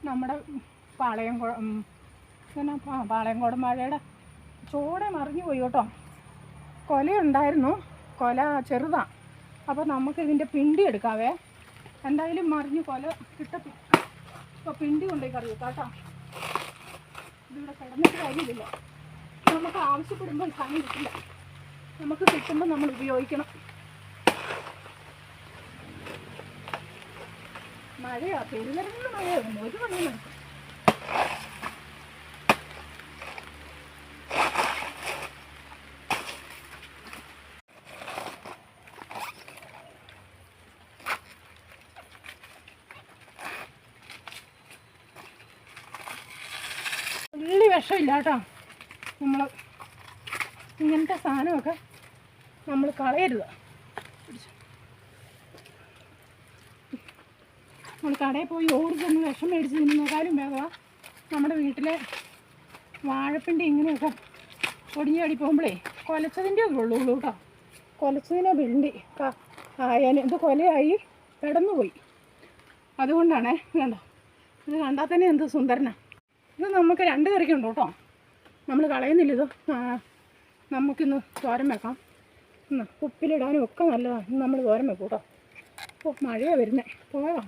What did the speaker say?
നമ്മുടെ പാളയംകോട് മഴയുടെ ചോടെ മറിഞ്ഞു പോയി കേട്ടോ. കൊലയുണ്ടായിരുന്നു, കൊല ചെറുതാണ്. അപ്പോൾ നമുക്ക് ഇതിൻ്റെ പിണ്ടി എടുക്കാവേ. എന്തായാലും മറിഞ്ഞ് കൊല കിട്ടത്തില്ല. അപ്പോൾ പിണ്ടി കൊണ്ടുപോയി കറി വെക്കാം കേട്ടോ. ഇതിവിടെ കിടന്നിട്ട് കാര്യമില്ല. നമുക്ക് ആവശ്യപ്പെടുമ്പോൾ സാധനം കിട്ടില്ല. നമുക്ക് കിട്ടുമ്പോൾ നമ്മൾ ഉപയോഗിക്കണം. മഴയാ, പെരുന്നിരങ്ങുന്ന മഴയായിരുന്നു. ഒരു പണിയും നടക്കും. വലിയ വിഷമില്ല കേട്ടോ. നമ്മൾ ഇങ്ങനത്തെ സാധനമൊക്കെ നമ്മൾ കളയരുത്. നമ്മൾ കടയിൽ പോയി ഓടിച്ചൊന്ന് വിഷം മേടിച്ച് തിന്നുന്നേക്കാളും ഭേദമാണ് നമ്മുടെ വീട്ടിലെ വാഴപ്പിണ്ടി ഇങ്ങനെയൊക്കെ ഒടിഞ്ഞു കടി പോകുമ്പോഴേ കൊലച്ചതിൻ്റെ ഒക്കെ ഉള്ളൂ കേട്ടോ. കൊലച്ചതിനെ പിണ്ടി ആയാലും ഇത് കൊലയായി കിടന്നുപോയി. അതുകൊണ്ടാണേ. കണ്ടോ, ഇത് കണ്ടാൽ തന്നെ എന്ത് സുന്ദരനാണ്. ഇത് നമുക്ക് 2 കറിക്കുണ്ട് കേട്ടോ. നമ്മൾ കളയുന്നില്ല. ഇത് നമുക്കിന്ന് തോരൻ വെക്കാം. ഉപ്പിലിടാനും ഒക്കെ നല്ലതാണ്. ഇന്ന് നമ്മൾ തോരൻ വെക്കും കേട്ടോ. അപ്പോൾ മഴയാണ് വരുന്നത്. പോകാം.